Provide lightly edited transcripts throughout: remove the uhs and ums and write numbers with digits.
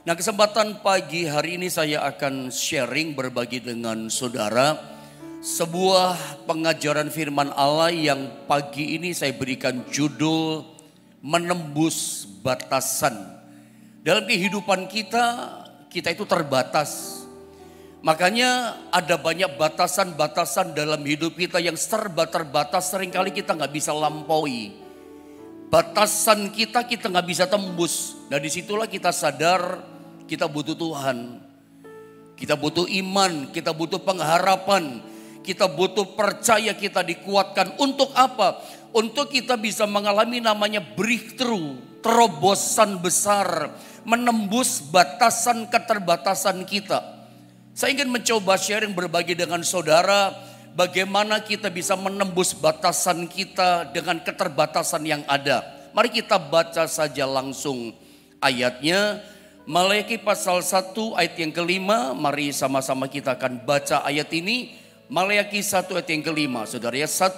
Nah, kesempatan pagi hari ini saya akan sharing berbagi dengan saudara sebuah pengajaran firman Allah yang pagi ini saya berikan judul menembus batasan. Dalam kehidupan kita itu terbatas. Makanya ada banyak batasan-batasan dalam hidup kita yang serba terbatas, seringkali kita nggak bisa lampaui. Batasan kita nggak bisa tembus. Nah, disitulah kita sadar kita butuh Tuhan. Kita butuh iman, kita butuh pengharapan, kita butuh percaya, kita dikuatkan. Untuk apa? Untuk kita bisa mengalami namanya breakthrough, terobosan besar, menembus batasan keterbatasan kita. Saya ingin mencoba sharing berbagi dengan saudara bagaimana kita bisa menembus batasan kita dengan keterbatasan yang ada. Mari kita baca saja langsung ayatnya. Maleakhi pasal 1 ayat yang kelima. Mari sama-sama kita akan baca ayat ini. Maleakhi 1 ayat yang kelima. Saudara ya, 1,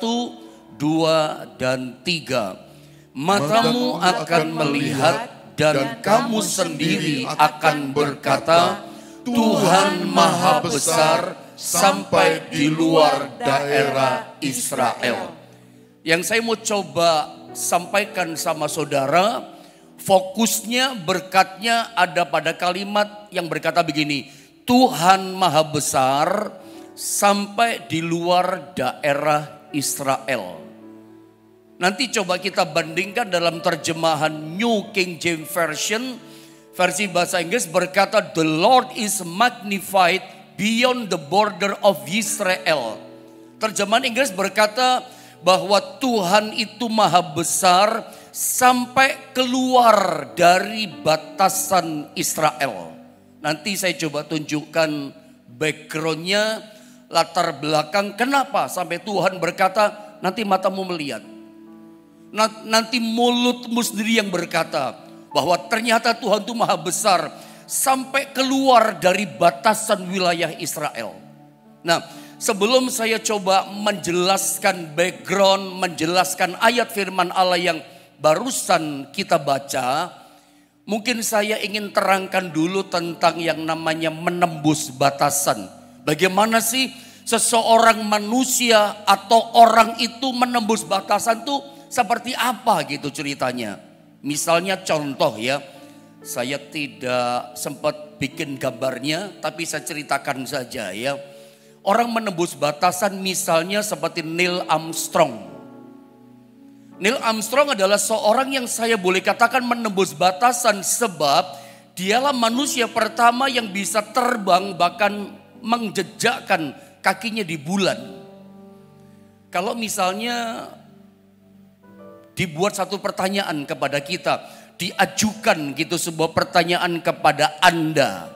2, dan 3. Matamu akan melihat dan kamu sendiri akan berkata, Tuhan Maha Besar sampai di luar daerah Israel. Yang saya mau coba sampaikan sama saudara, fokusnya, berkatnya ada pada kalimat yang berkata begini, Tuhan Maha Besar sampai di luar daerah Israel. Nanti coba kita bandingkan dalam terjemahan New King James Version, versi bahasa Inggris berkata, The Lord is magnified beyond the border of Israel. Terjemahan Inggris berkata bahwa Tuhan itu maha besar sampai keluar dari batasan Israel. Nanti saya coba tunjukkan backgroundnya, latar belakang kenapa sampai Tuhan berkata nanti matamu melihat. Nanti mulutmu sendiri yang berkata bahwa ternyata Tuhan itu maha besar sampai keluar dari batasan wilayah Israel. Nah, sebelum saya coba menjelaskan background, menjelaskan ayat firman Allah yang barusan kita baca, mungkin saya ingin terangkan dulu tentang yang namanya menembus batasan. Bagaimana sih seseorang manusia atau orang itu menembus batasan tuh seperti apa gitu ceritanya. Misalnya contoh ya, saya tidak sempat bikin gambarnya tapi saya ceritakan saja ya. Orang menembus batasan misalnya seperti Neil Armstrong. Neil Armstrong adalah seorang yang saya boleh katakan menembus batasan sebab dialah manusia pertama yang bisa terbang bahkan menjejakkan kakinya di bulan. Kalau misalnya dibuat satu pertanyaan kepada kita, diajukan gitu sebuah pertanyaan kepada Anda,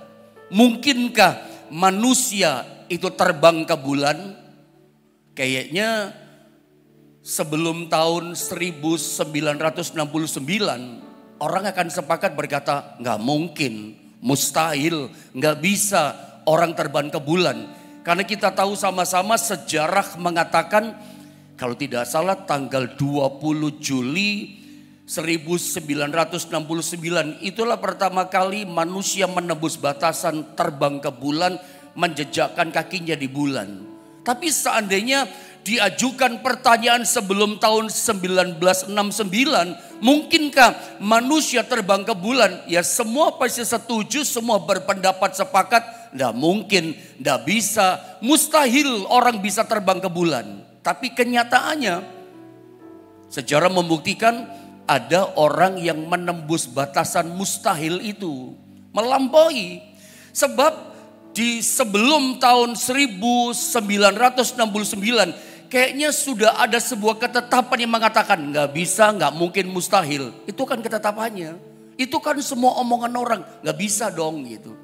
mungkinkah manusia itu terbang ke bulan? Kayaknya sebelum tahun 1969 orang akan sepakat berkata nggak mungkin, mustahil, nggak bisa orang terbang ke bulan. Karena kita tahu sama-sama sejarah mengatakan kalau tidak salah tanggal 20 Juli 1969 itulah pertama kali manusia menembus batasan terbang ke bulan, menjejakkan kakinya di bulan. Tapi seandainya diajukan pertanyaan sebelum tahun 1969, mungkinkah manusia terbang ke bulan? Ya semua pasti setuju, semua berpendapat sepakat, tidak mungkin, tidak bisa, mustahil orang bisa terbang ke bulan. Tapi kenyataannya sejarah membuktikan ada orang yang menembus batasan mustahil itu, melampaui. Sebab di sebelum tahun 1969 kayaknya sudah ada sebuah ketetapan yang mengatakan nggak bisa, nggak mungkin, mustahil. Itu kan ketetapannya. Itu kan semua omongan orang, nggak bisa dong gitu.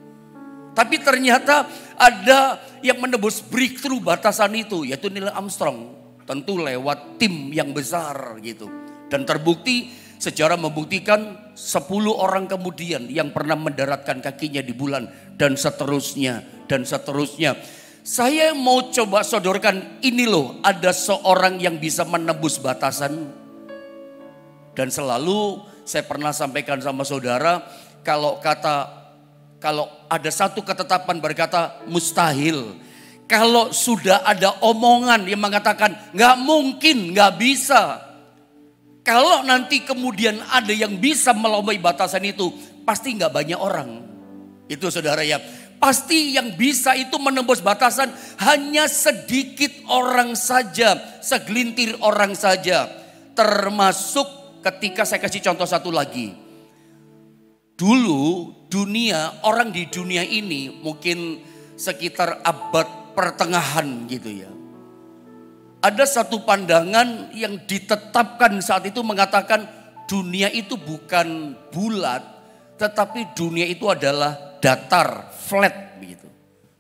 Tapi ternyata ada yang menembus breakthrough batasan itu, yaitu Neil Armstrong. Tentu lewat tim yang besar gitu. Dan terbukti, sejarah membuktikan 10 orang kemudian yang pernah mendaratkan kakinya di bulan. Dan seterusnya, dan seterusnya. Saya mau coba sodorkan ini loh, ada seorang yang bisa menembus batasan. Dan selalu saya pernah sampaikan sama saudara, kalau kata Kalau ada satu ketetapan berkata mustahil. Kalau sudah ada omongan yang mengatakan nggak mungkin, nggak bisa. Kalau nanti kemudian ada yang bisa melampaui batasan itu, pasti nggak banyak orang. Itu saudara ya. Pasti yang bisa itu menembus batasan hanya sedikit orang saja, segelintir orang saja. Termasuk ketika saya kasih contoh satu lagi. Dulu orang di dunia ini mungkin sekitar abad pertengahan gitu ya. Ada satu pandangan yang ditetapkan saat itu mengatakan dunia itu bukan bulat, tetapi dunia itu adalah datar, flat begitu.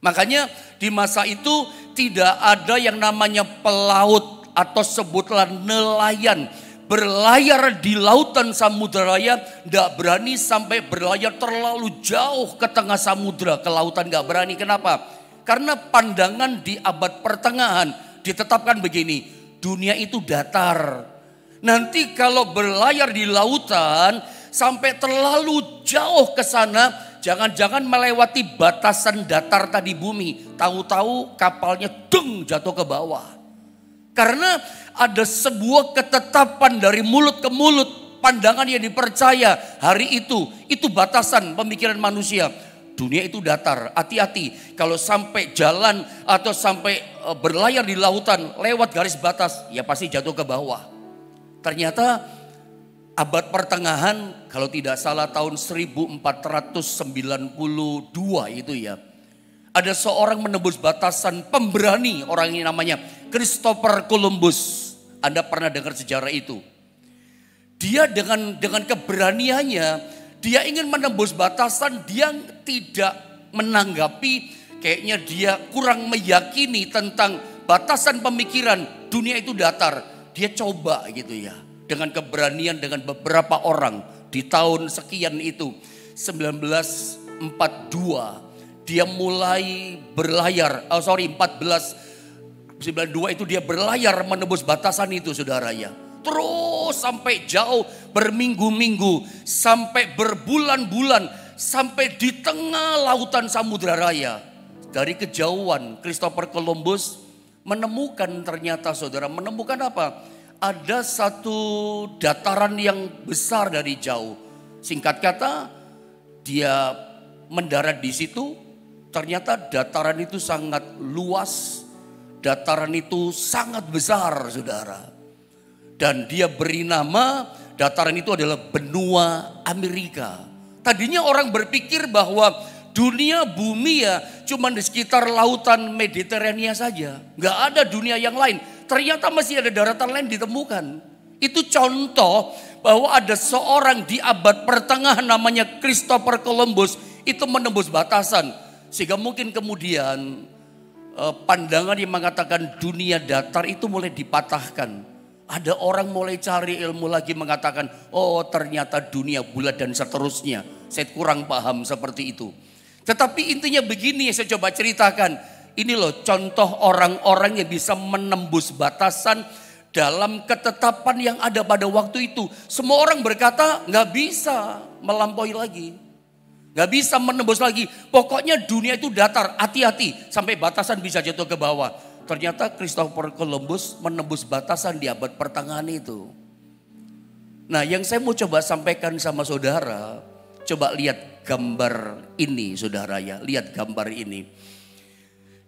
Makanya di masa itu tidak ada yang namanya pelaut atau sebutlah nelayan. Berlayar di lautan samudera, tidak berani sampai berlayar terlalu jauh ke tengah samudera, ke lautan gak berani. Kenapa? Karena pandangan di abad pertengahan ditetapkan begini, dunia itu datar. Nanti kalau berlayar di lautan sampai terlalu jauh ke sana, jangan-jangan melewati batasan datar tadi bumi. Tahu-tahu kapalnya jatuh ke bawah. Karena ada sebuah ketetapan dari mulut ke mulut, pandangan yang dipercaya hari itu batasan pemikiran manusia. Dunia itu datar, hati-hati kalau sampai jalan atau sampai berlayar di lautan lewat garis batas, ya pasti jatuh ke bawah. Ternyata abad pertengahan, kalau tidak salah tahun 1492 itu ya, ada seorang menembus batasan, pemberani, orang ini namanya Christopher Columbus. Anda pernah dengar sejarah itu? Dia dengan keberaniannya, dia ingin menembus batasan, dia tidak menanggapi, kayaknya dia kurang meyakini tentang batasan pemikiran dunia itu datar. Dia coba gitu ya, dengan keberanian dengan beberapa orang di tahun sekian itu, 1942, dia mulai berlayar, 1492 itu dia berlayar menembus batasan itu saudara ya. Terus sampai jauh, berminggu-minggu, sampai berbulan-bulan, sampai di tengah lautan samudera raya. Dari kejauhan Christopher Columbus menemukan, ternyata saudara, menemukan apa? Ada satu dataran yang besar dari jauh. Singkat kata, dia mendarat di situ. Ternyata dataran itu sangat luas, dataran itu sangat besar saudara. Dan dia beri nama dataran itu adalah benua Amerika. Tadinya orang berpikir bahwa dunia bumi ya cuma di sekitar lautan Mediterania saja. Gak ada dunia yang lain. Ternyata masih ada daratan lain ditemukan. Itu contoh bahwa ada seorang di abad pertengahan namanya Christopher Columbus. Itu menembus batasan. Sehingga mungkin kemudian pandangan yang mengatakan dunia datar itu mulai dipatahkan. Ada orang mulai cari ilmu lagi mengatakan, oh ternyata dunia bulat dan seterusnya. Saya kurang paham seperti itu. Tetapi intinya begini yang saya coba ceritakan. Ini loh contoh orang-orang yang bisa menembus batasan dalam ketetapan yang ada pada waktu itu. Semua orang berkata gak bisa melampaui lagi. Gak bisa menembus lagi. Pokoknya dunia itu datar, hati-hati sampai batasan bisa jatuh ke bawah. Ternyata Christopher Columbus menembus batasan di abad pertengahan itu. Nah, yang saya mau coba sampaikan sama saudara, coba lihat gambar ini saudara ya, lihat gambar ini.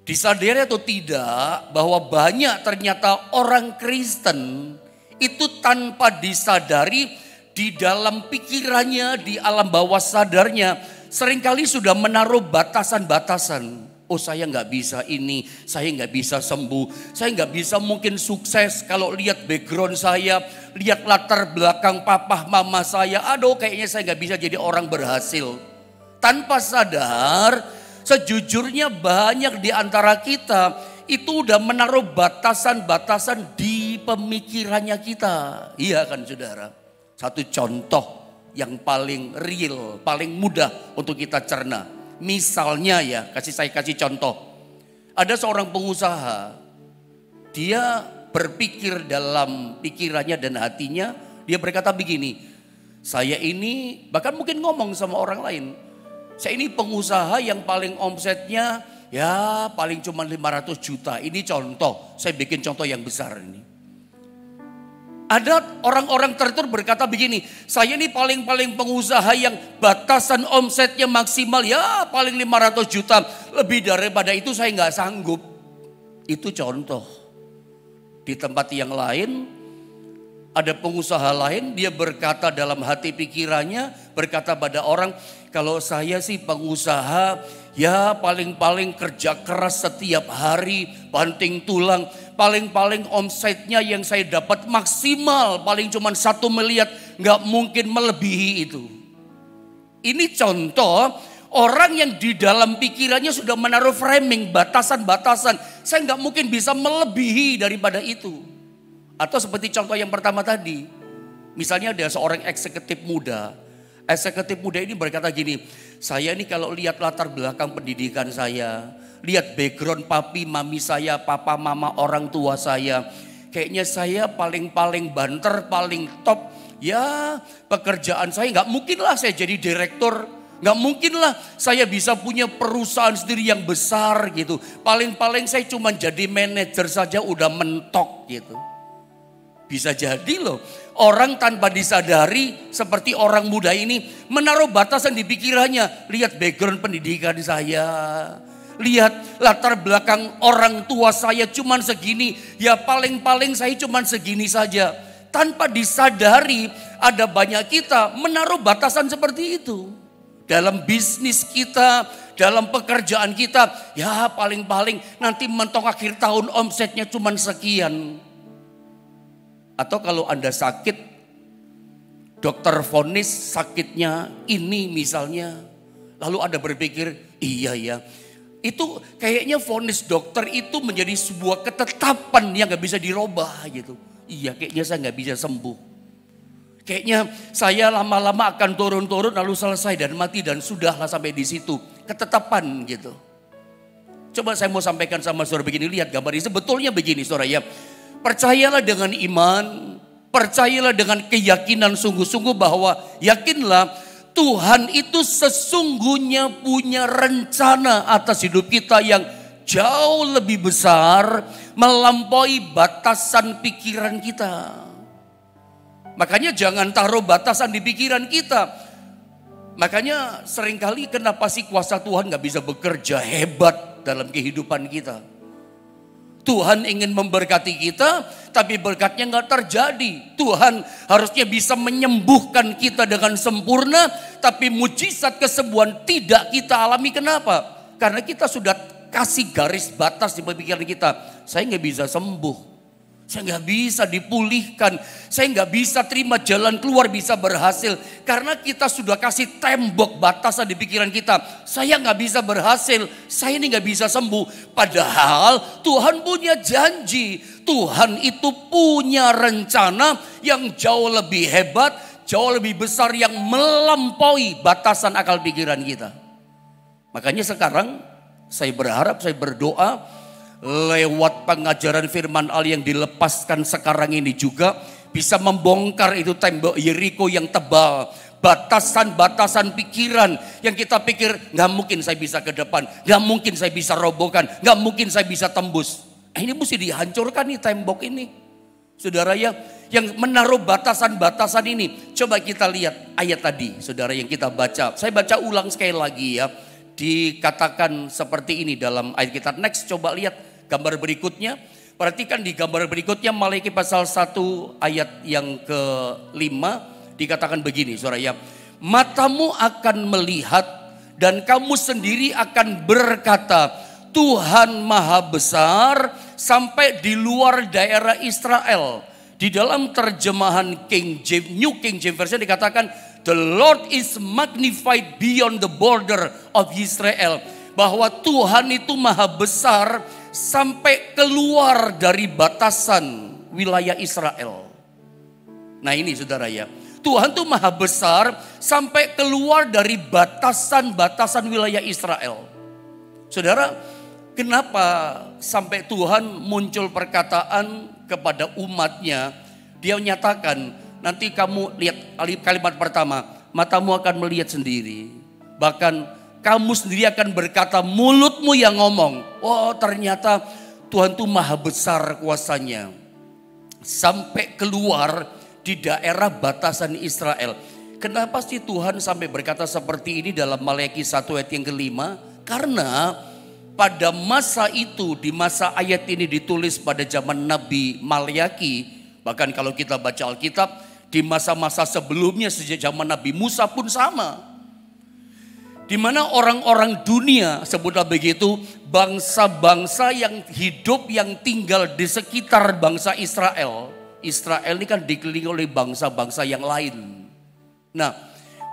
Disadari atau tidak bahwa banyak ternyata orang Kristen itu tanpa disadari di dalam pikirannya, di alam bawah sadarnya seringkali sudah menaruh batasan-batasan. Oh saya nggak bisa ini, saya nggak bisa sembuh, saya nggak bisa mungkin sukses kalau lihat background saya, lihat latar belakang papa mama saya, aduh kayaknya saya nggak bisa jadi orang berhasil. Tanpa sadar, sejujurnya banyak di antara kita itu udah menaruh batasan-batasan di pemikirannya kita. Iya kan saudara? Satu contoh yang paling real, paling mudah untuk kita cerna. Misalnya ya, saya kasih contoh. Ada seorang pengusaha, dia berpikir dalam pikirannya dan hatinya, dia berkata begini, saya ini bahkan mungkin ngomong sama orang lain, Saya ini pengusaha yang paling omsetnya ya paling cuma 500 juta. Ini contoh, saya bikin contoh yang besar ini. Ada orang-orang tertentu berkata begini, saya ini paling-paling pengusaha yang batasan omsetnya maksimal ya paling 500 juta. Lebih daripada itu saya nggak sanggup. Itu contoh. Di tempat yang lain, ada pengusaha lain, dia berkata dalam hati pikirannya, berkata pada orang, kalau saya sih pengusaha ya paling-paling kerja keras setiap hari, banting tulang. Paling-paling omsetnya yang saya dapat maksimal paling cuma 1 miliar, nggak mungkin melebihi itu. Ini contoh orang yang di dalam pikirannya sudah menaruh framing, batasan-batasan. Saya nggak mungkin bisa melebihi daripada itu. Atau seperti contoh yang pertama tadi, misalnya ada seorang eksekutif muda. Eksekutif muda ini berkata gini, saya ini kalau lihat latar belakang pendidikan saya, lihat background papi mami saya, papa mama orang tua saya, kayaknya saya paling-paling banter, paling top. Ya pekerjaan saya nggak mungkin lah saya jadi direktur, nggak mungkin lah saya bisa punya perusahaan sendiri yang besar gitu. Paling-paling saya cuma jadi manajer saja udah mentok gitu. Bisa jadi loh, orang tanpa disadari seperti orang muda ini menaruh batasan di pikirannya. Lihat background pendidikan saya, lihat latar belakang orang tua saya cuman segini, ya paling-paling saya cuman segini saja. Tanpa disadari ada banyak kita menaruh batasan seperti itu. Dalam bisnis kita, dalam pekerjaan kita, ya paling-paling nanti mentok akhir tahun omsetnya cuman sekian. Atau kalau Anda sakit, dokter vonis sakitnya ini misalnya. Lalu Anda berpikir, iya ya. Itu kayaknya vonis dokter itu menjadi sebuah ketetapan yang gak bisa dirubah gitu. Iya kayaknya saya gak bisa sembuh. Kayaknya saya lama-lama akan turun-turun lalu selesai dan mati dan sudahlah sampai di situ. Ketetapan gitu. Coba saya mau sampaikan sama saudara begini, lihat gambar ini. Sebetulnya begini saudara ya. Percayalah dengan iman, percayalah dengan keyakinan sungguh-sungguh bahwa yakinlah Tuhan itu sesungguhnya punya rencana atas hidup kita yang jauh lebih besar, melampaui batasan pikiran kita. Makanya jangan taruh batasan di pikiran kita. Makanya seringkali kenapa sih kuasa Tuhan gak bisa bekerja hebat dalam kehidupan kita. Tuhan ingin memberkati kita, tapi berkatnya gak terjadi. Tuhan harusnya bisa menyembuhkan kita dengan sempurna, tapi mujizat kesembuhan tidak kita alami. Kenapa? Karena kita sudah kasih garis batas di pemikiran kita. Saya gak bisa sembuh. Saya gak bisa dipulihkan. Saya gak bisa terima jalan keluar bisa berhasil. Karena kita sudah kasih tembok batasan di pikiran kita. Saya gak bisa berhasil. Saya ini gak bisa sembuh. Padahal Tuhan punya janji. Tuhan itu punya rencana yang jauh lebih hebat. Jauh lebih besar yang melampaui batasan akal pikiran kita. Makanya sekarang saya berharap, saya berdoa. Lewat pengajaran firman Allah yang dilepaskan sekarang ini juga bisa membongkar itu tembok Yeriko yang tebal. Batasan-batasan pikiran yang kita pikir gak mungkin saya bisa ke depan. Gak mungkin saya bisa robohkan. Gak mungkin saya bisa tembus. Ini mesti dihancurkan nih tembok ini. Saudara ya, yang menaruh batasan-batasan ini. Coba kita lihat ayat tadi saudara yang kita baca. Saya baca ulang sekali lagi ya. Dikatakan seperti ini dalam ayat kita. Next coba lihat. Gambar berikutnya, perhatikan di gambar berikutnya Maliaki pasal 1 ayat yang ke-5 dikatakan begini saudara ya. Matamu akan melihat dan kamu sendiri akan berkata Tuhan maha besar sampai di luar daerah Israel. Di dalam terjemahan New King James Version dikatakan the Lord is magnified beyond the border of Israel. Bahwa Tuhan itu maha besar sampai keluar dari batasan wilayah Israel. Nah ini saudara ya. Tuhan tuh maha besar sampai keluar dari batasan-batasan wilayah Israel. Saudara, kenapa sampai Tuhan muncul perkataan kepada umatnya. Dia menyatakan, nanti kamu lihat kalimat pertama, matamu akan melihat sendiri. Bahkan kamu sendiri akan berkata, mulutmu yang ngomong. Oh, ternyata Tuhan tuh maha besar kuasanya. Sampai keluar di daerah batasan Israel. Kenapa sih Tuhan sampai berkata seperti ini dalam Maleakhi 1 ayat yang kelima? Karena pada masa itu, di masa ayat ini ditulis pada zaman Nabi Maleakhi. Bahkan kalau kita baca Alkitab, di masa-masa sebelumnya sejak zaman Nabi Musa pun sama. Di mana orang-orang dunia, sebutlah begitu, bangsa-bangsa yang hidup, yang tinggal di sekitar bangsa Israel. Israel ini kan dikelilingi oleh bangsa-bangsa yang lain. Nah,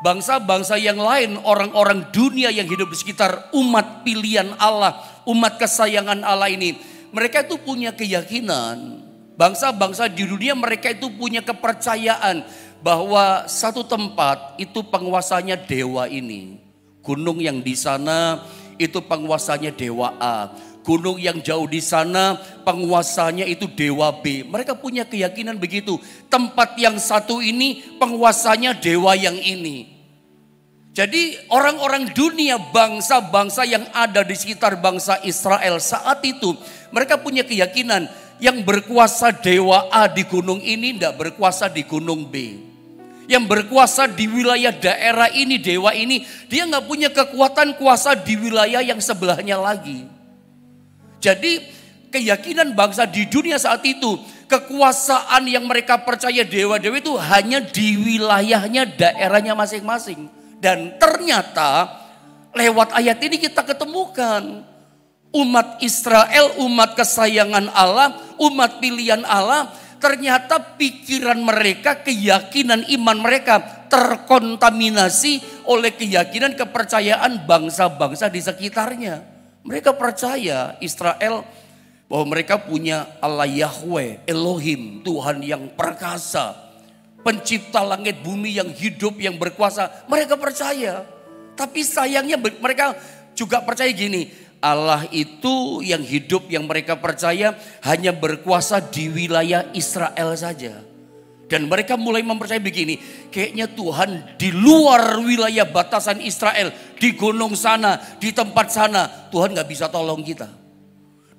bangsa-bangsa yang lain, orang-orang dunia yang hidup di sekitar umat pilihan Allah, umat kesayangan Allah ini, mereka itu punya keyakinan. Bangsa-bangsa di dunia mereka itu punya kepercayaan bahwa satu tempat itu penguasanya dewa ini. Gunung yang di sana itu penguasanya dewa A. Gunung yang jauh di sana penguasanya itu dewa B. Mereka punya keyakinan begitu. Tempat yang satu ini penguasanya dewa yang ini. Jadi orang-orang dunia, bangsa-bangsa yang ada di sekitar bangsa Israel saat itu, mereka punya keyakinan yang berkuasa dewa A di gunung ini tidak berkuasa di gunung B. Yang berkuasa di wilayah daerah ini, dewa ini, dia nggak punya kekuatan kuasa di wilayah yang sebelahnya lagi. Jadi keyakinan bangsa di dunia saat itu, kekuasaan yang mereka percaya dewa-dewa itu hanya di wilayahnya, daerahnya masing-masing. Dan ternyata lewat ayat ini kita ketemukan umat Israel, umat kesayangan Allah, umat pilihan Allah, ternyata pikiran mereka, keyakinan iman mereka terkontaminasi oleh keyakinan kepercayaan bangsa-bangsa di sekitarnya. Mereka percaya Israel bahwa mereka punya Allah Yahweh, Elohim, Tuhan yang perkasa, pencipta langit bumi yang hidup, yang berkuasa. Mereka percaya. Tapi sayangnya mereka juga percaya gini, Allah itu yang hidup, yang mereka percaya hanya berkuasa di wilayah Israel saja. Dan mereka mulai mempercayai begini, kayaknya Tuhan di luar wilayah batasan Israel, di gunung sana, di tempat sana, Tuhan gak bisa tolong kita.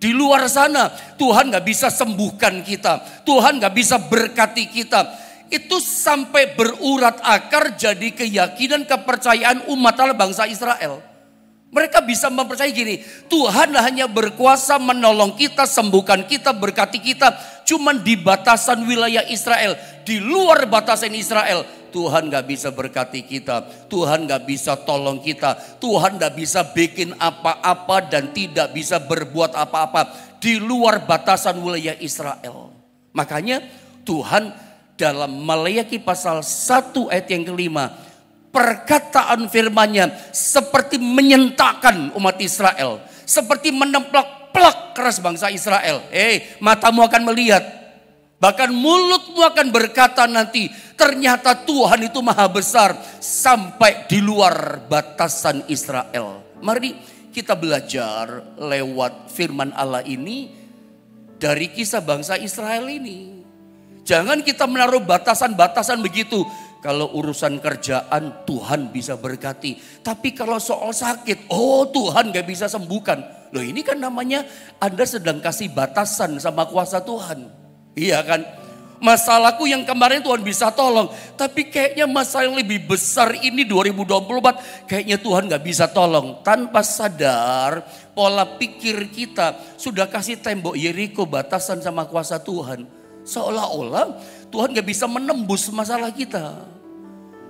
Di luar sana Tuhan gak bisa sembuhkan kita, Tuhan gak bisa berkati kita. Itu sampai berurat akar jadi keyakinan kepercayaan umat Allah bangsa Israel. Mereka bisa mempercayai gini, Tuhan hanya berkuasa menolong kita, sembuhkan kita, berkati kita, cuman di batasan wilayah Israel. Di luar batasan Israel, Tuhan gak bisa berkati kita, Tuhan gak bisa tolong kita, Tuhan gak bisa bikin apa-apa dan tidak bisa berbuat apa-apa di luar batasan wilayah Israel. Makanya Tuhan dalam Maleakhi pasal 1 ayat yang kelima, perkataan firman-Nya seperti menyentakkan umat Israel, seperti menemplak-plak keras bangsa Israel. Matamu akan melihat, bahkan mulutmu akan berkata nanti, ternyata Tuhan itu maha besar sampai di luar batasan Israel. Mari kita belajar lewat firman Allah ini dari kisah bangsa Israel ini. Jangan kita menaruh batasan-batasan begitu. Kalau urusan kerjaan Tuhan bisa berkati. Tapi kalau soal sakit, Tuhan gak bisa sembuhkan. Loh ini kan namanya Anda sedang kasih batasan sama kuasa Tuhan. Iya kan? Masalahku yang kemarin Tuhan bisa tolong. Tapi kayaknya masalah yang lebih besar ini 2024. Kayaknya Tuhan gak bisa tolong. Tanpa sadar pola pikir kita sudah kasih tembok Yeriko batasan sama kuasa Tuhan. Seolah-olah Tuhan gak bisa menembus masalah kita.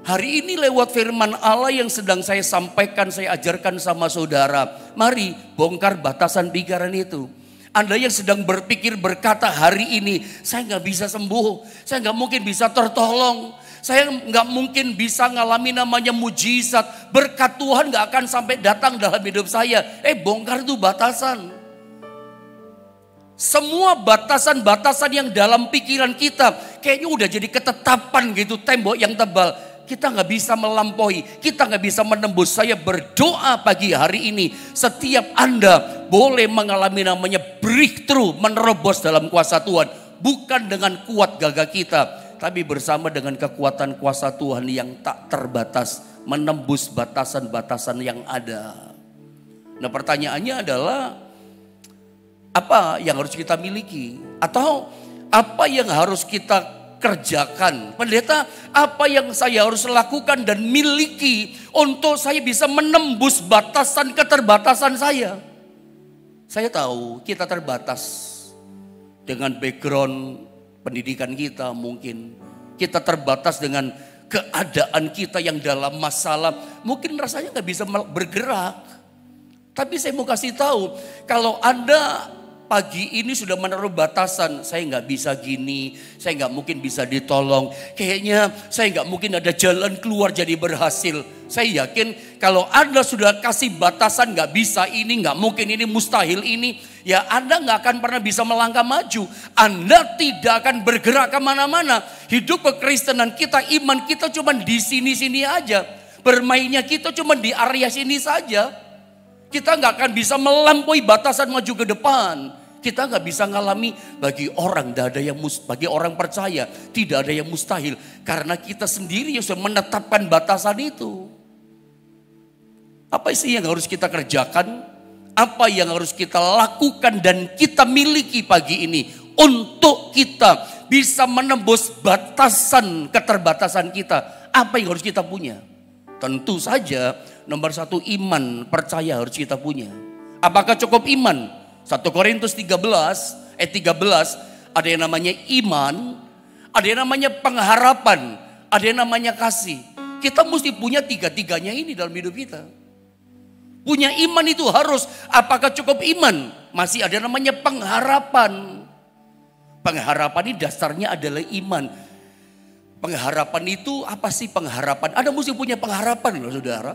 Hari ini lewat firman Allah yang sedang saya sampaikan, saya ajarkan sama saudara. Mari bongkar batasan pikiran itu. Anda yang sedang berpikir berkata hari ini, saya gak bisa sembuh, saya gak mungkin bisa tertolong, saya gak mungkin bisa ngalami namanya mujizat, berkat Tuhan gak akan sampai datang dalam hidup saya. Bongkar itu batasan. Semua batasan-batasan yang dalam pikiran kita kayaknya udah jadi ketetapan gitu, tembok yang tebal. Kita gak bisa melampaui, kita gak bisa menembus. Saya berdoa pagi hari ini, setiap Anda boleh mengalami namanya breakthrough, menerobos dalam kuasa Tuhan. Bukan dengan kuat gagah kita, tapi bersama dengan kekuatan kuasa Tuhan yang tak terbatas. menembus batasan-batasan yang ada. Nah pertanyaannya adalah, apa yang harus kita miliki? Atau apa yang harus kita kerjakan? Pendeta, apa yang saya harus lakukan dan miliki untuk saya bisa menembus batasan keterbatasan saya? Saya tahu kita terbatas dengan background pendidikan kita mungkin. Kita terbatas dengan keadaan kita yang dalam masalah. Mungkin rasanya gak bisa bergerak. Tapi saya mau kasih tahu, kalau Anda pagi ini sudah menaruh batasan, saya nggak bisa gini, saya nggak mungkin bisa ditolong, kayaknya saya nggak mungkin ada jalan keluar jadi berhasil. Saya yakin kalau Anda sudah kasih batasan nggak bisa ini, nggak mungkin ini, mustahil ini, ya Anda nggak akan pernah bisa melangkah maju. Anda tidak akan bergerak kemana-mana. Hidup kekristenan kita, iman kita cuma di sini-sini aja. Bermainnya kita cuma di area sini saja. Kita nggak akan bisa melampaui batasan maju ke depan. Kita nggak bisa ngalami, bagi orang tidak ada yang bagi orang percaya tidak ada yang mustahil, karena kita sendiri yang sudah menetapkan batasan itu. Apa sih yang harus kita kerjakan? Apa yang harus kita lakukan dan kita miliki pagi ini untuk kita bisa menembus batasan keterbatasan kita? Apa yang harus kita punya? Tentu saja nomor satu, iman percaya harus kita punya. Apakah cukup iman? 1 Korintus 13 ada yang namanya iman, ada yang namanya pengharapan, ada yang namanya kasih. Kita mesti punya tiga-tiganya ini dalam hidup kita. Punya iman itu harus. Apakah cukup iman? Masih ada namanya pengharapan. Pengharapan ini dasarnya adalah iman. Pengharapan itu apa sih pengharapan? Anda mesti punya pengharapan loh saudara.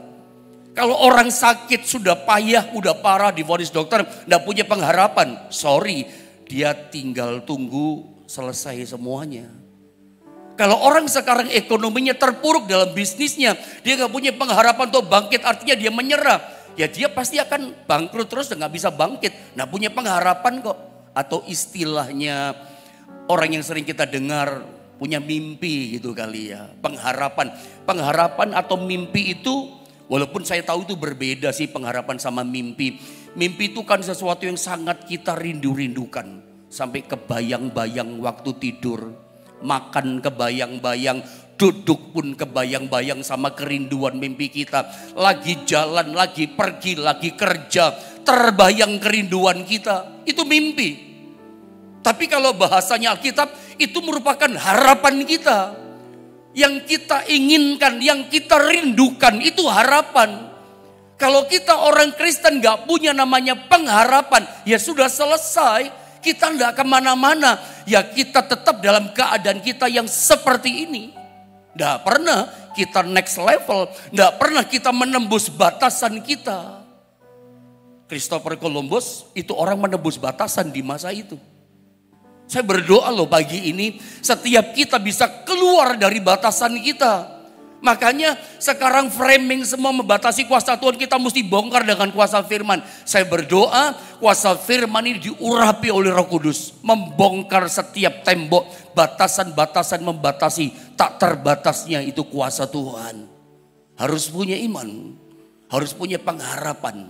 Kalau orang sakit sudah payah, udah parah, divonis dokter, tidak punya pengharapan. Sorry, dia tinggal tunggu selesai semuanya. Kalau orang sekarang ekonominya terpuruk dalam bisnisnya, dia gak punya pengharapan untuk bangkit, artinya dia menyerah. Ya dia pasti akan bangkrut terus dan gak bisa bangkit. Nah punya pengharapan kok. Atau istilahnya orang yang sering kita dengar, punya mimpi gitu kali ya. Pengharapan. Pengharapan atau mimpi itu, walaupun saya tahu itu berbeda sih pengharapan sama mimpi. Mimpi itu kan sesuatu yang sangat kita rindu-rindukan. Sampai kebayang-bayang waktu tidur. Makan kebayang-bayang, duduk pun kebayang-bayang sama kerinduan mimpi kita. Lagi jalan, lagi pergi, lagi kerja, terbayang kerinduan kita. Itu mimpi. Tapi kalau bahasanya Alkitab, itu merupakan harapan kita. Yang kita inginkan, yang kita rindukan, itu harapan. Kalau kita orang Kristen gak punya namanya pengharapan, ya sudah selesai. Kita gak kemana-mana, ya kita tetap dalam keadaan kita yang seperti ini. Gak pernah kita next level, gak pernah kita menembus batasan kita. Christopher Columbus itu orang menembus batasan di masa itu. Saya berdoa loh pagi ini setiap kita bisa keluar dari batasan kita. Makanya sekarang framing semua membatasi kuasa Tuhan, kita mesti bongkar dengan kuasa firman. Saya berdoa kuasa firman ini diurapi oleh Roh Kudus. Membongkar setiap tembok, batasan-batasan membatasi. Tak terbatasnya itu kuasa Tuhan. Harus punya iman, harus punya pengharapan.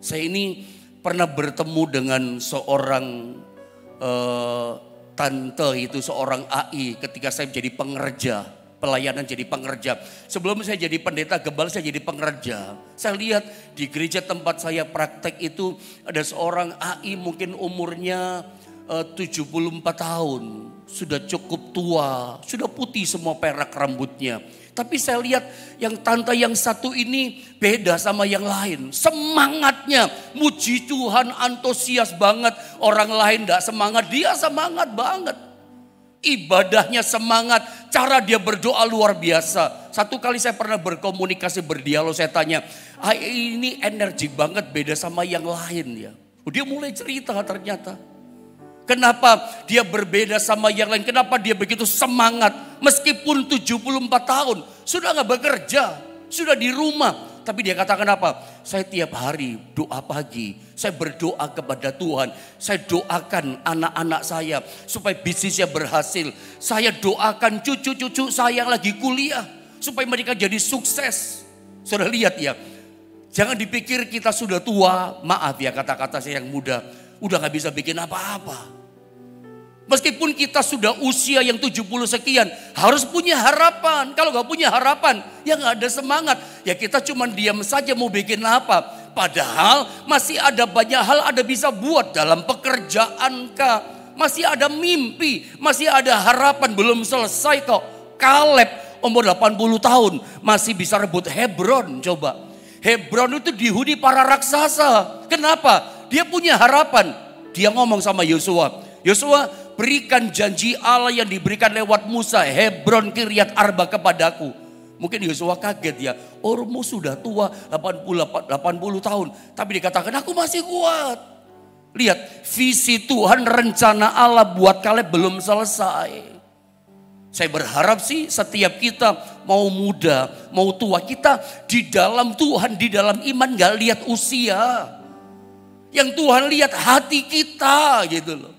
Saya ini pernah bertemu dengan seorang tante itu, seorang AI ketika saya menjadi pengerja. Pelayanan jadi pengerja. Sebelum saya jadi pendeta Gebal, saya jadi pengerja. Saya lihat di gereja tempat saya praktek itu ada seorang AI mungkin umurnya 74 tahun. Sudah cukup tua, sudah putih semua perak rambutnya. Tapi saya lihat yang tante yang satu ini beda sama yang lain. Semangatnya, muji Tuhan, antusias banget. Orang lain gak semangat, dia semangat banget. Ibadahnya semangat, cara dia berdoa luar biasa. Satu kali saya pernah berkomunikasi, berdialog, saya tanya, ini energi banget beda sama yang lain ya. Dia mulai cerita ternyata. Kenapa dia berbeda sama yang lain, kenapa dia begitu semangat. Meskipun 74 tahun, sudah gak bekerja, sudah di rumah. Tapi dia katakan apa? Saya tiap hari doa pagi, saya berdoa kepada Tuhan. Saya doakan anak-anak saya supaya bisnisnya berhasil. Saya doakan cucu-cucu saya yang lagi kuliah supaya mereka jadi sukses. Sudah lihat ya, jangan dipikir kita sudah tua, maaf ya kata-kata saya yang muda, udah gak bisa bikin apa-apa. Meskipun kita sudah usia yang 70 sekian, harus punya harapan. Kalau gak punya harapan, ya gak ada semangat. Ya kita cuma diam saja mau bikin apa. Padahal masih ada banyak hal ada bisa buat dalam pekerjaan kah. Masih ada mimpi, masih ada harapan, belum selesai kok. Kaleb umur 80 tahun masih bisa rebut Hebron, coba. Hebron itu dihuni para raksasa. Kenapa? Dia punya harapan. Dia ngomong sama Yosua, Yosua, berikan janji Allah yang diberikan lewat Musa, Hebron Kiryat Arba kepadaku. Mungkin Yosua kaget ya, orangmu sudah tua 80 tahun. Tapi dikatakan aku masih kuat. Lihat, visi Tuhan, rencana Allah buat Kaleb belum selesai. Saya berharap sih setiap kita mau muda, mau tua, kita di dalam Tuhan, di dalam iman gak lihat usia. Yang Tuhan lihat hati kita gitu loh.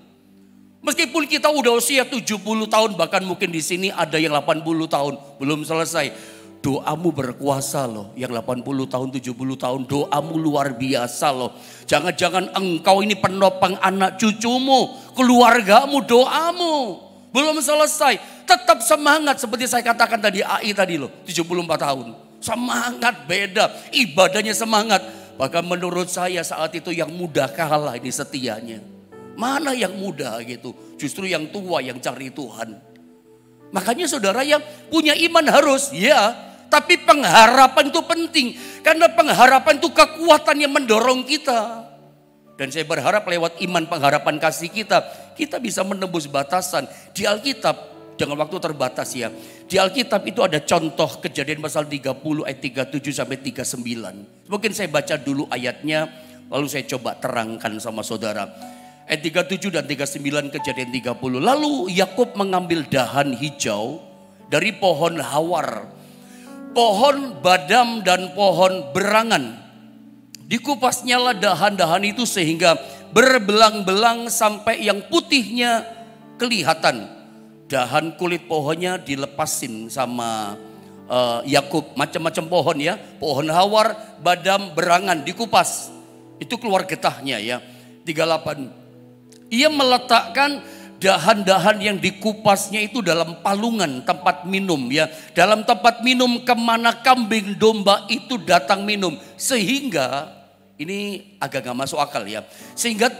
Meskipun kita udah usia 70 tahun, bahkan mungkin di sini ada yang 80 tahun, belum selesai. Doamu berkuasa loh, yang 80 tahun, 70 tahun, doamu luar biasa loh. Jangan-jangan engkau ini penopang anak cucumu, keluargamu, doamu. Belum selesai, tetap semangat seperti saya katakan tadi, AI tadi loh, 74 tahun. Semangat beda, ibadahnya semangat. Bahkan menurut saya saat itu yang muda kalah ini setianya. Mana yang muda gitu, justru yang tua yang cari Tuhan. Makanya saudara yang punya iman harus, ya, tapi pengharapan itu penting. Karena pengharapan itu kekuatan yang mendorong kita. Dan saya berharap lewat iman pengharapan kasih kita bisa menembus batasan. Di Alkitab, dengan waktu terbatas ya. Di Alkitab itu ada contoh Kejadian pasal 30 ayat 37 sampai 39. Mungkin saya baca dulu ayatnya, lalu saya coba terangkan sama saudara. Ayat 37 dan 39 Kejadian 30. Lalu Yakub mengambil dahan hijau dari pohon hawar, pohon badam dan pohon berangan. Dikupasnyalah dahan-dahan itu sehingga berbelang-belang sampai yang putihnya kelihatan. Dahan kulit pohonnya dilepasin sama Yakub, macam-macam pohon ya. Pohon hawar, badam, berangan dikupas. Itu keluar getahnya ya. 38. Ia meletakkan dahan-dahan yang dikupasnya itu dalam palungan tempat minum ya. Dalam tempat minum kemana kambing domba itu datang minum. Sehingga, ini agak gak masuk akal ya. Sehingga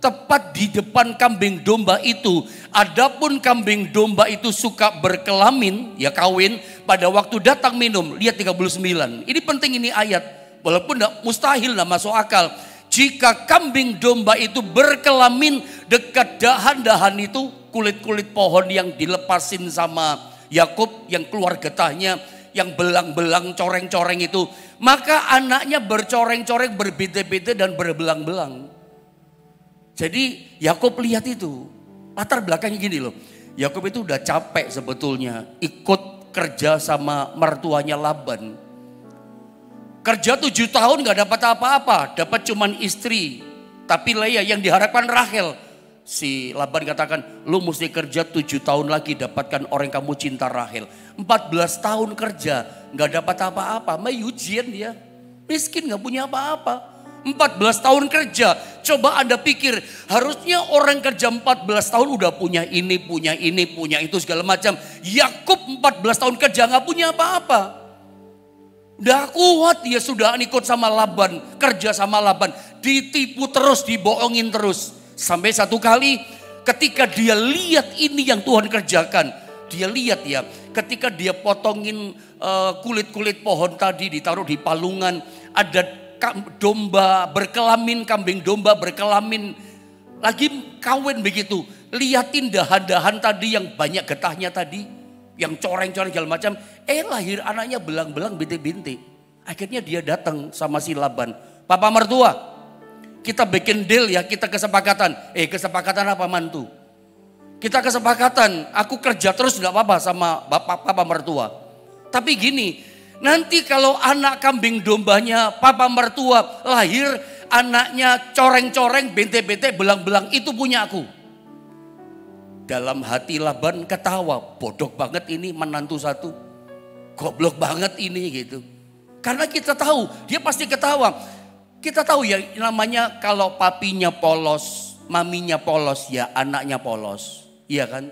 tepat di depan kambing domba itu, adapun kambing domba itu suka berkelamin, ya kawin pada waktu datang minum. Lihat 39. Ini penting ini ayat. Walaupun mustahil gak masuk akal. Jika kambing domba itu berkelamin dekat dahan-dahan itu, kulit-kulit pohon yang dilepasin sama Yakub yang keluar getahnya, yang belang-belang coreng-coreng itu, maka anaknya bercoreng-coreng, berbeda-beda dan berbelang-belang. Jadi Yakub lihat itu, latar belakangnya gini loh. Yakub itu udah capek sebetulnya ikut kerja sama mertuanya Laban. Kerja 7 tahun gak dapat apa-apa, dapat cuman istri. Tapi Leah yang diharapkan Rahel. Si Laban katakan, lu mesti kerja 7 tahun lagi dapatkan orang kamu cinta Rahel. 14 tahun kerja, gak dapat apa-apa, ujian dia. Miskin gak punya apa-apa. 14 tahun kerja, coba Anda pikir, harusnya orang kerja 14 tahun udah punya ini, punya itu segala macam. Yakub 14 tahun kerja gak punya apa-apa. Udah kuat, dia sudah ikut sama Laban, kerja sama Laban, ditipu terus, dibohongin terus. Sampai satu kali ketika dia lihat ini yang Tuhan kerjakan, dia lihat ya, ketika dia potongin kulit-kulit pohon tadi ditaruh di palungan, ada domba berkelamin, kambing domba berkelamin, lagi kawin begitu. Lihatin dahan-dahan tadi yang banyak getahnya tadi, yang coreng-coreng segala macam, lahir anaknya belang-belang bintik-bintik. Akhirnya dia datang sama si Laban, papa mertua, kita bikin deal ya, kita kesepakatan. Kesepakatan apa mantu? Kita kesepakatan, aku kerja terus gak apa-apa sama papa mertua. Tapi gini, nanti kalau anak kambing dombanya papa mertua lahir, anaknya coreng-coreng, bintik-bintik, belang-belang, itu punya aku. Dalam hati Laban ketawa, bodoh banget ini menantu satu. Goblok banget ini gitu. Karena kita tahu, dia pasti ketawa. Kita tahu ya namanya kalau papinya polos, maminya polos, ya anaknya polos. Iya kan?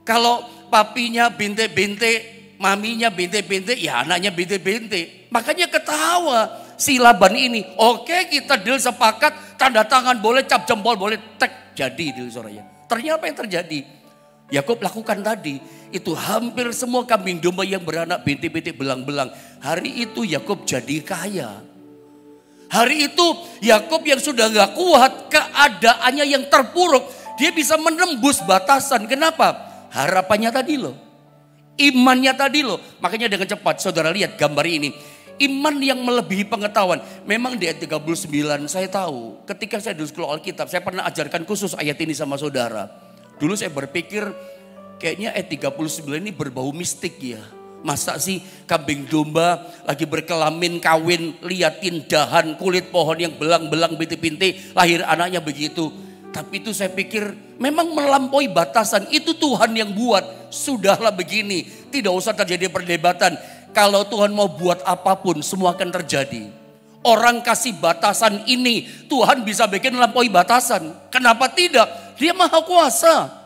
Kalau papinya binte-binte, maminya binte-binte, ya anaknya binte-binte. Makanya ketawa si Laban ini. Oke, kita deal sepakat, tanda tangan boleh, cap jempol boleh, tek, jadi deal sorenya. Ternyata apa yang terjadi? Yakub lakukan tadi, itu hampir semua kambing domba yang beranak bintik-bintik belang-belang. Hari itu Yakub jadi kaya. Hari itu Yakub yang sudah gak kuat, keadaannya yang terpuruk, dia bisa menembus batasan. Kenapa? Harapannya tadi loh. Imannya tadi loh. Makanya dengan cepat saudara lihat gambar ini. Iman yang melebihi pengetahuan. Memang di ayat 39 saya tahu. Ketika saya dulu sekolah Alkitab, saya pernah ajarkan khusus ayat ini sama saudara. Dulu saya berpikir kayaknya ayat 39 ini berbau mistik ya. Masa sih kambing domba lagi berkelamin kawin, liatin dahan kulit pohon yang belang-belang bintik-bintik, lahir anaknya begitu. Tapi itu saya pikir memang melampaui batasan. Itu Tuhan yang buat. Sudahlah begini, tidak usah terjadi perdebatan. Kalau Tuhan mau buat apapun semua akan terjadi. Orang kasih batasan ini, Tuhan bisa bikin melampaui batasan. Kenapa tidak? Dia maha kuasa.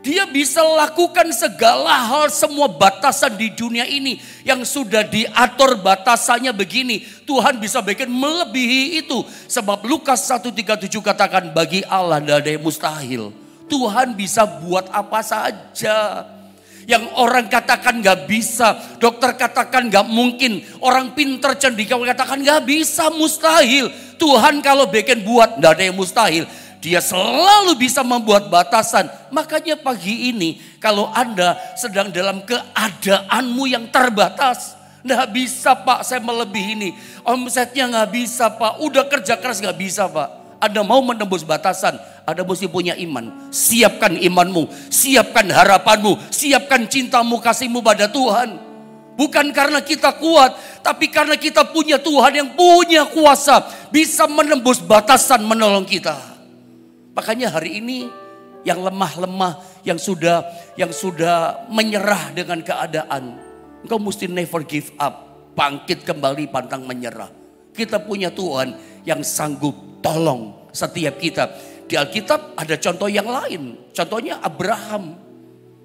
Dia bisa lakukan segala hal, semua batasan di dunia ini yang sudah diatur batasannya begini. Tuhan bisa bikin melebihi itu. Sebab Lukas 1:37 katakan bagi Allah tidak ada yang mustahil. Tuhan bisa buat apa saja. Yang orang katakan gak bisa, dokter katakan gak mungkin, orang pinter cendekiawan katakan gak bisa, mustahil. Tuhan kalau bikin buat gak ada yang mustahil. Dia selalu bisa membuat batasan. Makanya pagi ini kalau Anda sedang dalam keadaanmu yang terbatas. Nggak bisa Pak, saya melebihi ini. Omsetnya nggak bisa Pak, udah kerja keras nggak bisa Pak. Anda mau menembus batasan, Anda mesti punya iman. Siapkan imanmu, siapkan harapanmu, siapkan cintamu, kasihmu pada Tuhan. Bukan karena kita kuat, tapi karena kita punya Tuhan yang punya kuasa. Bisa menembus batasan menolong kita. Makanya hari ini yang lemah-lemah, yang sudah menyerah dengan keadaan. Engkau mesti never give up. Bangkit kembali, pantang menyerah. Kita punya Tuhan yang sanggup tolong setiap kita. Di Alkitab ada contoh yang lain. Contohnya Abraham.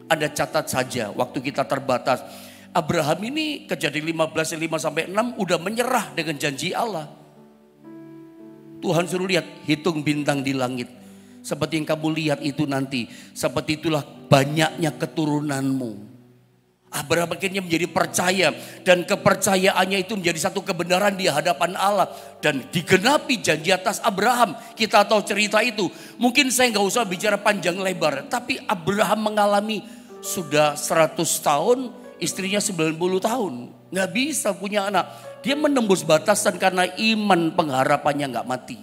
Anda catat saja waktu kita terbatas. Abraham ini Kejadian 15:5-6 udah menyerah dengan janji Allah. Tuhan suruh lihat, hitung bintang di langit. Seperti yang kamu lihat itu nanti. Seperti itulah banyaknya keturunanmu. Abraham akhirnya menjadi percaya. Dan kepercayaannya itu menjadi satu kebenaran di hadapan Allah. Dan digenapi janji atas Abraham. Kita tahu cerita itu. Mungkin saya gak usah bicara panjang lebar. Tapi Abraham mengalami sudah 100 tahun. Istrinya 90 tahun. Gak bisa punya anak. Dia menembus batasan karena iman pengharapannya gak mati.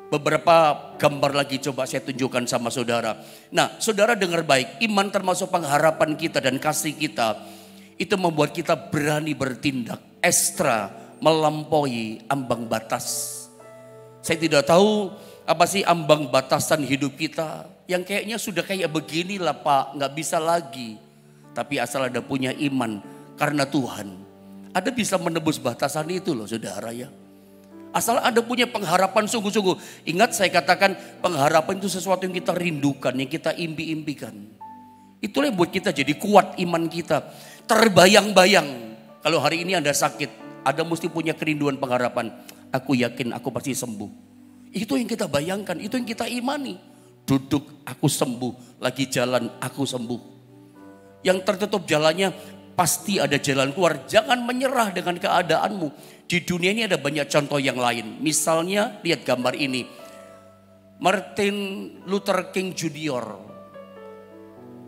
Beberapa gambar lagi coba saya tunjukkan sama saudara. Nah, saudara dengar baik, iman termasuk pengharapan kita dan kasih kita. Itu membuat kita berani bertindak ekstra melampaui ambang batas. Saya tidak tahu apa sih ambang batasan hidup kita. Yang kayaknya sudah kayak beginilah Pak, gak bisa lagi. Tapi asal ada punya iman karena Tuhan. Ada bisa menembus batasan itu loh saudara ya. Asal Anda punya pengharapan sungguh-sungguh. Ingat saya katakan pengharapan itu sesuatu yang kita rindukan, yang kita impi-impikan. Itulah yang buat kita jadi kuat iman kita. Terbayang-bayang. Kalau hari ini Anda sakit, Anda mesti punya kerinduan pengharapan. Aku yakin aku pasti sembuh. Itu yang kita bayangkan, itu yang kita imani. Duduk, aku sembuh. Lagi jalan, aku sembuh. Yang tertutup jalannya, pasti ada jalan keluar. Jangan menyerah dengan keadaanmu. Di dunia ini ada banyak contoh yang lain. Misalnya lihat gambar ini. Martin Luther King Jr.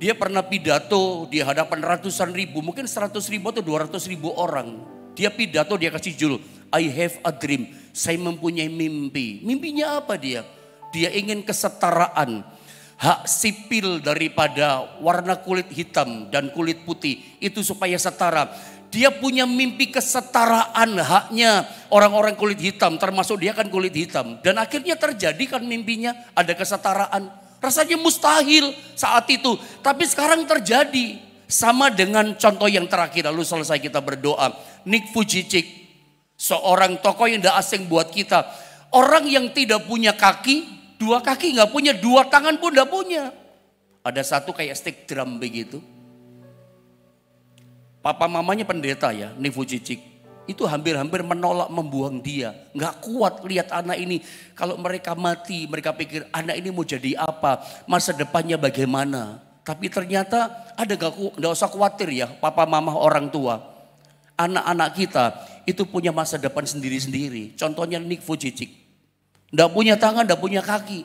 Dia pernah pidato di hadapan ratusan ribu. Mungkin 100 ribu atau 200 ribu orang. Dia pidato, dia kasih judul I have a dream. Saya mempunyai mimpi. Mimpinya apa dia? Dia ingin kesetaraan. Hak sipil daripada warna kulit hitam dan kulit putih. Itu supaya setara. Dia punya mimpi kesetaraan haknya orang-orang kulit hitam. Termasuk dia kan kulit hitam. Dan akhirnya terjadi kan mimpinya ada kesetaraan. Rasanya mustahil saat itu. Tapi sekarang terjadi. Sama dengan contoh yang terakhir, lalu selesai kita berdoa. Nick Vujicic, seorang tokoh yang tidak asing buat kita. Orang yang tidak punya kaki, dua kaki nggak punya, dua tangan pun nggak punya. Ada satu kayak stick drum begitu. Papa mamanya pendeta ya, Nick Vujicic. Itu hampir-hampir menolak membuang dia. Nggak kuat lihat anak ini. Kalau mereka mati, mereka pikir anak ini mau jadi apa, masa depannya bagaimana. Tapi ternyata nggak usah khawatir ya papa mama orang tua. Anak-anak kita itu punya masa depan sendiri-sendiri. Contohnya Nick Vujicic. Nggak punya tangan, nggak punya kaki.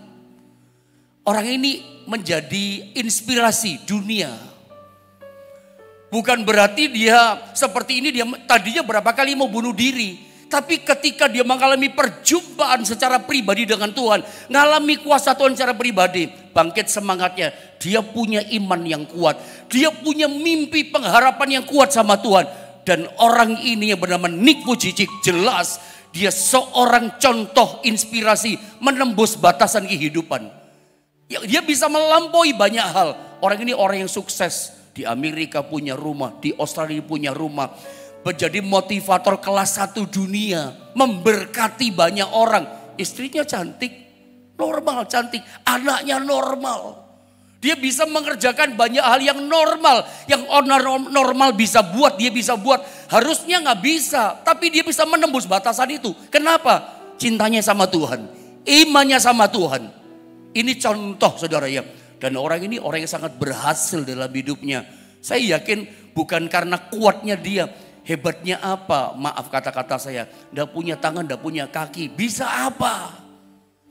Orang ini menjadi inspirasi dunia. Bukan berarti dia seperti ini, dia tadinya berapa kali mau bunuh diri. Tapi ketika dia mengalami perjumpaan secara pribadi dengan Tuhan, ngalami kuasa Tuhan secara pribadi, bangkit semangatnya. Dia punya iman yang kuat, dia punya mimpi pengharapan yang kuat sama Tuhan. Dan orang ini yang bernama Nick Vujicic, jelas dia seorang contoh inspirasi menembus batasan kehidupan. Dia bisa melampaui banyak hal. Orang ini orang yang sukses. Di Amerika punya rumah, di Australia punya rumah. Menjadi motivator kelas 1 dunia. Memberkati banyak orang. Istrinya cantik, normal cantik. Anaknya normal. Dia bisa mengerjakan banyak hal yang normal. Yang orang normal bisa buat, dia bisa buat. Harusnya gak bisa, tapi dia bisa menembus batasan itu. Kenapa? Cintanya sama Tuhan. Imannya sama Tuhan. Ini contoh saudara ya. Dan orang ini orang yang sangat berhasil dalam hidupnya. Saya yakin bukan karena kuatnya dia. Hebatnya apa? Maaf kata-kata saya. Tidak punya tangan, tidak punya kaki. Bisa apa?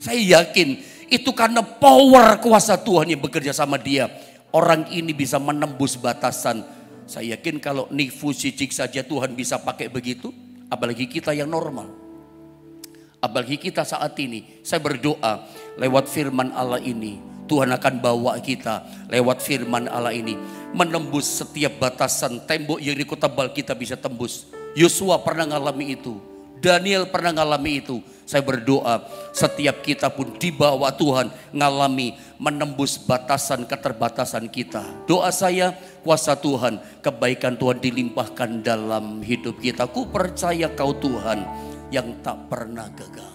Saya yakin itu karena power kuasa Tuhan yang bekerja sama dia. Orang ini bisa menembus batasan. Saya yakin kalau Nick Vujicic saja Tuhan bisa pakai begitu. Apalagi kita yang normal. Apalagi kita saat ini. Saya berdoa lewat firman Allah ini. Tuhan akan bawa kita lewat firman Allah ini. Menembus setiap batasan tembok yang di kota tebal kita bisa tembus. Yosua pernah ngalami itu. Daniel pernah ngalami itu. Saya berdoa setiap kita pun dibawa Tuhan ngalami menembus batasan keterbatasan kita. Doa saya kuasa Tuhan, kebaikan Tuhan dilimpahkan dalam hidup kita. Ku percaya kau Tuhan yang tak pernah gagal.